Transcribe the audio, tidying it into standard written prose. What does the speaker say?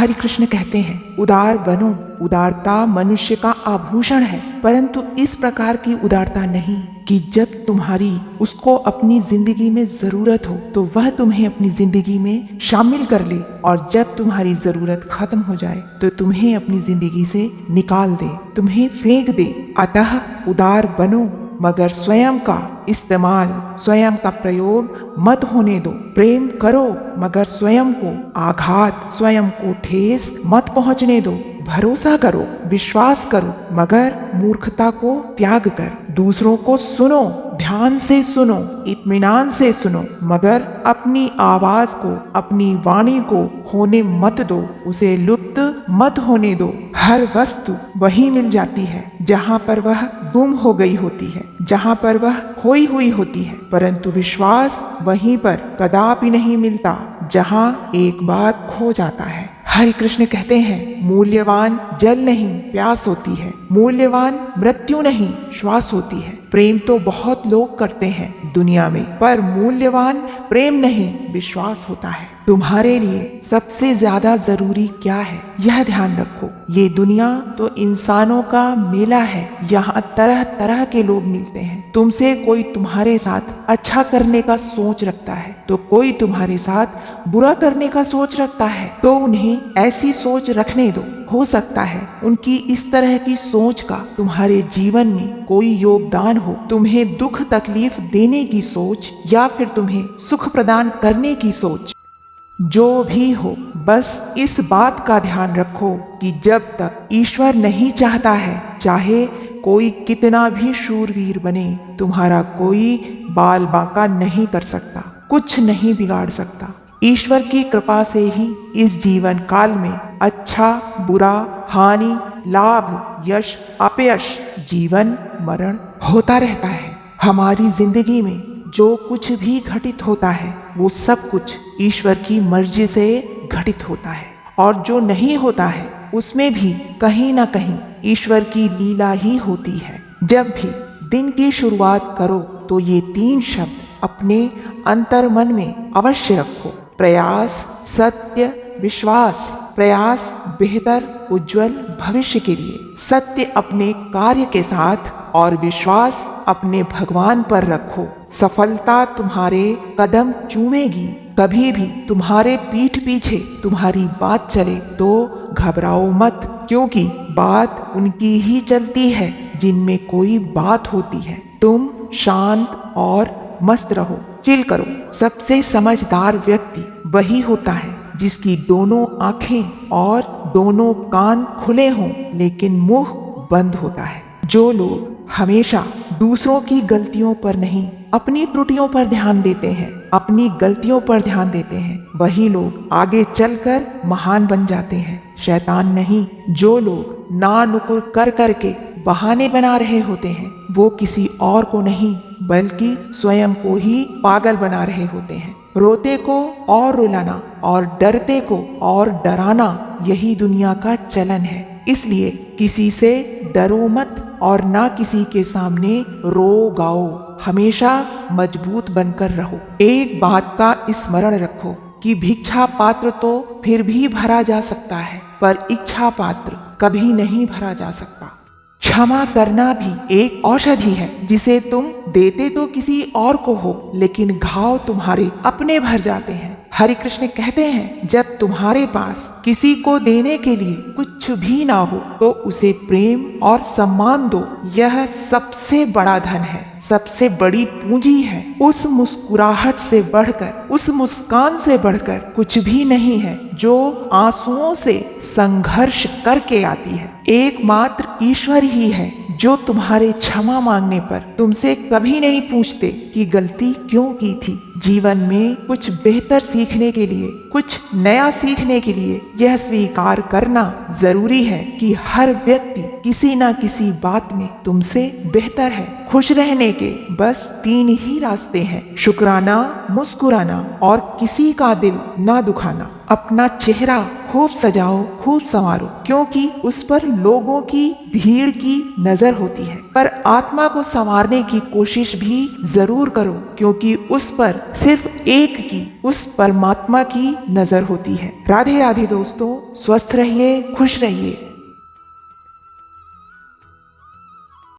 हरि कृष्ण कहते हैं, उदार बनो। उदारता मनुष्य का आभूषण है, परंतु इस प्रकार की उदारता नहीं कि जब तुम्हारी उसको अपनी जिंदगी में जरूरत हो तो वह तुम्हें अपनी जिंदगी में शामिल कर ले, और जब तुम्हारी जरूरत खत्म हो जाए तो तुम्हें अपनी जिंदगी से निकाल दे, तुम्हें फेंक दे। अतः उदार बनो, मगर स्वयं का इस्तेमाल, स्वयं का प्रयोग मत होने दो। प्रेम करो, मगर स्वयं को आघात, स्वयं को ठेस मत पहुंचने दो। भरोसा करो, विश्वास करो, मगर मूर्खता को त्याग कर। दूसरों को सुनो, ध्यान से सुनो, इत्मीनान से सुनो, मगर अपनी आवाज को, अपनी वाणी को होने मत दो, उसे लुप्त मत होने दो। हर वस्तु वही मिल जाती है जहाँ पर वह गुम हो गई होती है, जहाँ पर वह खोई हुई होती है, परंतु विश्वास वहीं पर कदापि नहीं मिलता जहाँ एक बार खो जाता है। हरि कृष्ण कहते हैं, मूल्यवान जल नहीं प्यास होती है, मूल्यवान मृत्यु नहीं श्वास होती है। प्रेम तो बहुत लोग करते हैं दुनिया में, पर मूल्यवान प्रेम नहीं विश्वास होता है। तुम्हारे लिए सबसे ज्यादा जरूरी क्या है, यह ध्यान रखो। ये दुनिया तो इंसानों का मेला है, यहाँ तरह तरह के लोग मिलते हैं। तुमसे कोई तुम्हारे साथ अच्छा करने का सोच रखता है तो कोई तुम्हारे साथ बुरा करने का सोच रखता है, तो उन्हें ऐसी सोच रखने दो। हो सकता है उनकी इस तरह की सोच का तुम्हारे जीवन में कोई योगदान हो, तुम्हें दुख तकलीफ देने की सोच या फिर तुम्हें सुख प्रदान करने की सोच। जो भी हो, बस इस बात का ध्यान रखो कि जब तक ईश्वर नहीं चाहता है, चाहे कोई कितना भी शूरवीर बने, तुम्हारा कोई बाल बांका नहीं कर सकता, कुछ नहीं बिगाड़ सकता। ईश्वर की कृपा से ही इस जीवन काल में अच्छा बुरा, हानि लाभ, यश अपयश, जीवन मरण होता रहता है। हमारी जिंदगी में जो कुछ भी घटित होता है वो सब कुछ ईश्वर की मर्जी से घटित होता है, और जो नहीं होता है उसमें भी कहीं ना कहीं ईश्वर की लीला ही होती है। जब भी दिन की शुरुआत करो तो ये 3 शब्द अपने अंतर मन में अवश्य रखो, प्रयास, सत्य, विश्वास। प्रयास बेहतर उज्जवल भविष्य के लिए, सत्य अपने कार्य के साथ और विश्वास अपने भगवान पर रखो। सफलता तुम्हारे कदम चूमेगी। कभी भी तुम्हारे पीठ पीछे तुम्हारी बात चले तो घबराओ मत, क्योंकि बात उनकी ही चलती है जिनमें कोई बात होती है। तुम शांत और मस्त रहो, चिल करो। सबसे समझदार व्यक्ति वही होता है जिसकी दोनों आंखें और दोनों कान खुले हों लेकिन मुंह बंद होता है। जो लोग हमेशा दूसरों की गलतियों पर नहीं, अपनी त्रुटियों पर ध्यान देते हैं, अपनी गलतियों पर ध्यान देते हैं, वही लोग आगे चलकर महान बन जाते हैं, शैतान नहीं। जो लोग ना नुकुर कर करके बहाने बना रहे होते हैं, वो किसी और को नहीं बल्कि स्वयं को ही पागल बना रहे होते हैं। रोते को और रुलाना और डरते को और डराना, यही दुनिया का चलन है। इसलिए किसी से डरो मत और ना किसी के सामने रो गाओ। हमेशा मजबूत बनकर रहो। एक बात का स्मरण रखो कि भिक्षा पात्र तो फिर भी भरा जा सकता है, पर इच्छा पात्र कभी नहीं भरा जा सकता। क्षमा करना भी एक औषधि है जिसे तुम देते तो किसी और को हो, लेकिन घाव तुम्हारे अपने भर जाते हैं। हरि कृष्ण कहते हैं, जब तुम्हारे पास किसी को देने के लिए कुछ भी ना हो तो उसे प्रेम और सम्मान दो। यह सबसे बड़ा धन है, सबसे बड़ी पूंजी है। उस मुस्कुराहट से बढ़कर, उस मुस्कान से बढ़कर कुछ भी नहीं है जो आंसुओं से संघर्ष करके आती है। एकमात्र ईश्वर ही है जो तुम्हारे क्षमा मांगने पर तुमसे कभी नहीं पूछते कि गलती क्यों की थी। जीवन में कुछ बेहतर सीखने के लिए, कुछ नया सीखने के लिए यह स्वीकार करना जरूरी है कि हर व्यक्ति किसी न किसी बात में तुमसे बेहतर है। खुश रहने के बस 3 ही रास्ते हैं, शुक्राना, मुस्कुराना और किसी का दिल ना दुखाना। अपना चेहरा खूब सजाओ, खूब संवारो, क्योंकि उस पर लोगों की भीड़ की नजर होती है। पर आत्मा को संवारने की कोशिश भी जरूर करो, क्योंकि उस पर सिर्फ एक की, उस परमात्मा की नजर होती है। राधे राधे दोस्तों, स्वस्थ रहिए, खुश रहिए।